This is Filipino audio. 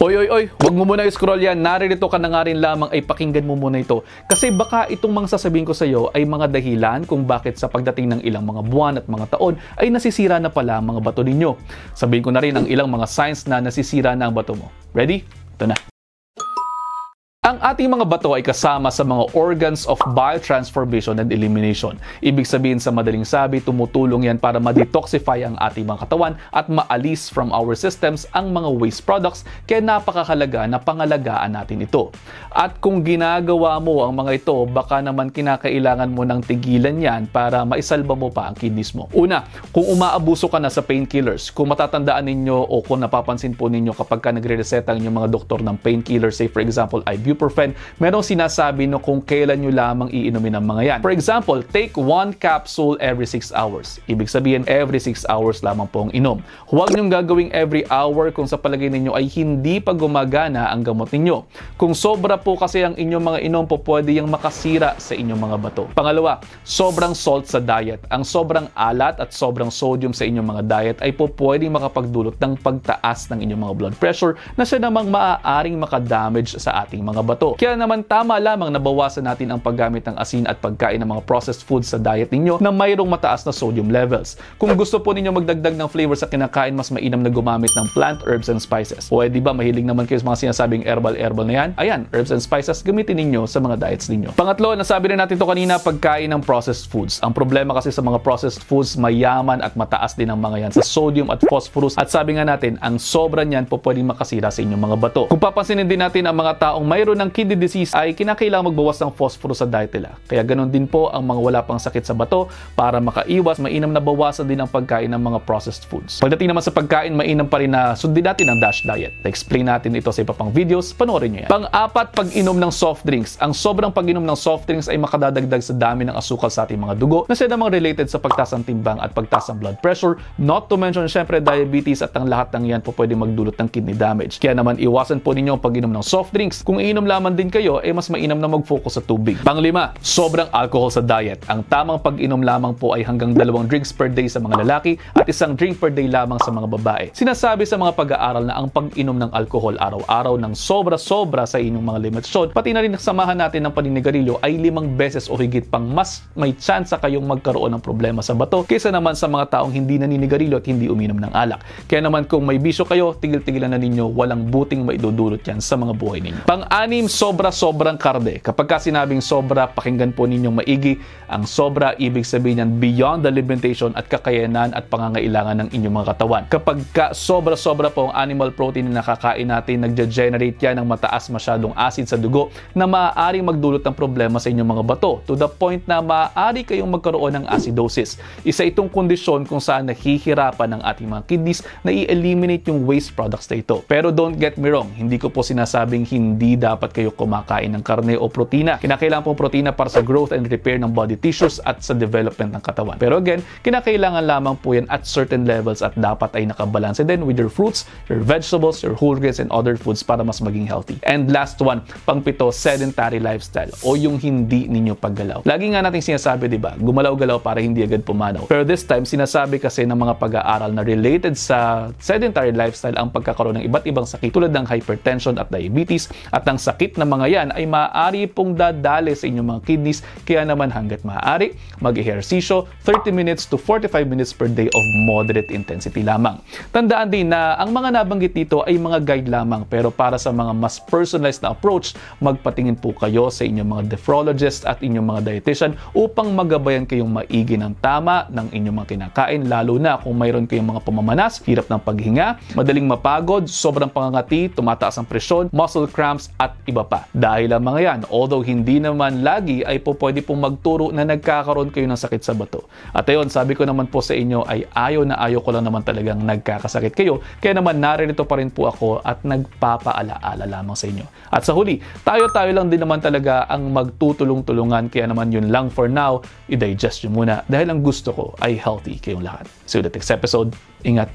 Oy, oy, oy, wag mo muna i-scroll yan. Naririto ka na nga rin lamang ay pakinggan mo muna ito. Kasi baka itong mga sasabihin ko sa iyo ay mga dahilan kung bakit sa pagdating ng ilang mga buwan at mga taon ay nasisira na pala ang mga bato ninyo. Sabihin ko na rin ang ilang mga signs na nasisira na ang bato mo. Ready? Ito na. Ang ating mga bato ay kasama sa mga organs of biotransformation and elimination. Ibig sabihin sa madaling sabi, tumutulong yan para ma-detoxify ang ating mga katawan at maalis from our systems ang mga waste products, kaya napakahalaga na pangalagaan natin ito. At kung ginagawa mo ang mga ito, baka naman kinakailangan mo ng tigilan yan para maisalba mo pa ang kidneys mo. Una, kung umaabuso ka na sa painkillers, kung matatandaan ninyo o kung napapansin po ninyo kapag ka nagre-reseta ang inyong mga doktor ng painkillers, say for example, ibuprofen, merong sinasabi no kung kailan nyo lamang iinumin ang mga yan. For example, take 1 capsule every 6 hours. Ibig sabihin, every 6 hours lamang po ang inom. Huwag nyong gagawing every hour kung sa palagay ninyo ay hindi pa gumagana ang gamot ninyo. Kung sobra po kasi ang inyong mga inom po, pwede yung makasira sa inyong mga bato. Pangalawa, sobrang salt sa diet. Ang sobrang alat at sobrang sodium sa inyong mga diet ay po pwedeng makapagdulot ng pagtaas ng inyong mga blood pressure na siya namang maaaring makadamage sa ating mga bato. Kaya naman tama lamang na bawasan natin ang paggamit ng asin at pagkain ng mga processed foods sa diet ninyo na mayroong mataas na sodium levels. Kung gusto po ninyo magdagdag ng flavor sa kinakain, mas mainam na gumamit ng plant herbs and spices. O di ba mahilig naman kayo sa mga sinasabing herbal na yan? Ayan, herbs and spices, gamitin ninyo sa mga diets ninyo. Pangatlo, nasabi rin natin ito kanina, pagkain ng processed foods. Ang problema kasi sa mga processed foods, mayaman at mataas din ang mga yan sa sodium at phosphorus. At sabi nga natin, ang sobra niyan po pwedeng makasira sa inyong mga bato. Kung papansinin din natin ang mga taong mayroon ng kidney disease ay kinakailangan magbawas ng phosphorus sa diet nila. Kaya ganoon din po ang mga wala pang sakit sa bato, para makaiwas, mainam na bawasan din ang pagkain ng mga processed foods. Pagdating naman sa pagkain, mainam pa rin na sundin natin ang DASH diet. Na-explain natin ito sa iba pang videos, panoorin nyo yan. Pang-apat, pag-inom ng soft drinks. Ang sobrang pag-inom ng soft drinks ay makadadagdag sa dami ng asukal sa ating mga dugo na siya namang related sa pagtaas ng timbang at pagtaas ng blood pressure, not to mention syempre diabetes, at ang lahat ng yan po pwede magdulot ng kidney damage. Kaya naman iwasan po ninyo ang pag-inom ng soft drinks. Kung iinom lamang din kayo, mas mainam na mag-focus sa tubig. Panglima, sobrang alcohol sa diet. Ang tamang pag-inom lamang po ay hanggang 2 drinks per day sa mga lalaki at 1 drink per day lamang sa mga babae. Sinasabi sa mga pag-aaral na ang pag-inom ng alcohol araw-araw ng sobra-sobra sa inyong mga limitasyon, pati na rin samahan natin ng paninigarilyo, ay 5 beses o higit pang mas may tsansa kayong magkaroon ng problema sa bato kaysa naman sa mga taong hindi naninigarilyo at hindi uminom ng alak. Kaya naman kung may bisyo kayo, tigil-tigilan na ninyo, walang buting maidudulot yan sa mga buhay ninyo. Pang-anim, sobrang karne. Kapag ka sinabing sobra, pakinggan po ninyong maigi. Ang sobra, ibig sabihin yan beyond the limitation at kakayanan at pangangailangan ng inyong mga katawan. Kapag ka sobra-sobra po ang animal protein na nakakain natin, nagge-generate yan ng mataas masyadong acid sa dugo na maaaring magdulot ng problema sa inyong mga bato, to the point na maaari kayong magkaroon ng acidosis. Isa itong kondisyon kung saan nahihirapan ng ating mga kidneys na i-eliminate yung waste products na ito. Pero don't get me wrong, hindi ko po sinasabing hindi dapat kayo kumakain ng karne o protina. Kinakailangan pong protina para sa growth and repair ng body tissues at sa development ng katawan. Pero again, kinakailangan lamang po yan at certain levels at dapat ay nakabalanse din with your fruits, your vegetables, your whole grains and other foods para mas maging healthy. And last one, pang-pito, sedentary lifestyle o yung hindi ninyo paggalaw. Lagi nga natin sinasabi, di ba, gumalaw-galaw para hindi agad pumanaw. Pero this time, sinasabi kasi ng mga pag-aaral na related sa sedentary lifestyle ang pagkakaroon ng iba't ibang sakit tulad ng hypertension at diabetes, at ang sakit na mga yan ay maaari pong dadali sa inyong mga kidneys. Kaya naman hanggat maaari, mag-ehersisyo 30 minutes to 45 minutes per day of moderate intensity lamang. Tandaan din na ang mga nabanggit dito ay mga guide lamang, pero para sa mga mas personalized na approach, magpatingin po kayo sa inyong mga nephrologist at inyong mga dietitian upang magabayan kayong maigi ng tama ng inyong mga kinakain, lalo na kung mayroon kayong mga pamamanas, hirap ng paghinga, madaling mapagod, sobrang pangangati, tumataas ang presyon, muscle cramps at iba pa. Dahil ang mga yan, although hindi naman lagi, ay po pwede pong magturo na nagkakaroon kayo ng sakit sa bato. At ayun, sabi ko naman po sa inyo ay ayaw ko lang naman talagang nagkakasakit kayo. Kaya naman naririto pa rin po ako at nagpapaalaala lamang sa inyo. At sa huli, tayo lang din naman talaga ang magtutulong-tulungan. Kaya naman yun lang for now, i-digest nyo muna dahil ang gusto ko ay healthy kayong lahat. See you the next episode. Ingat!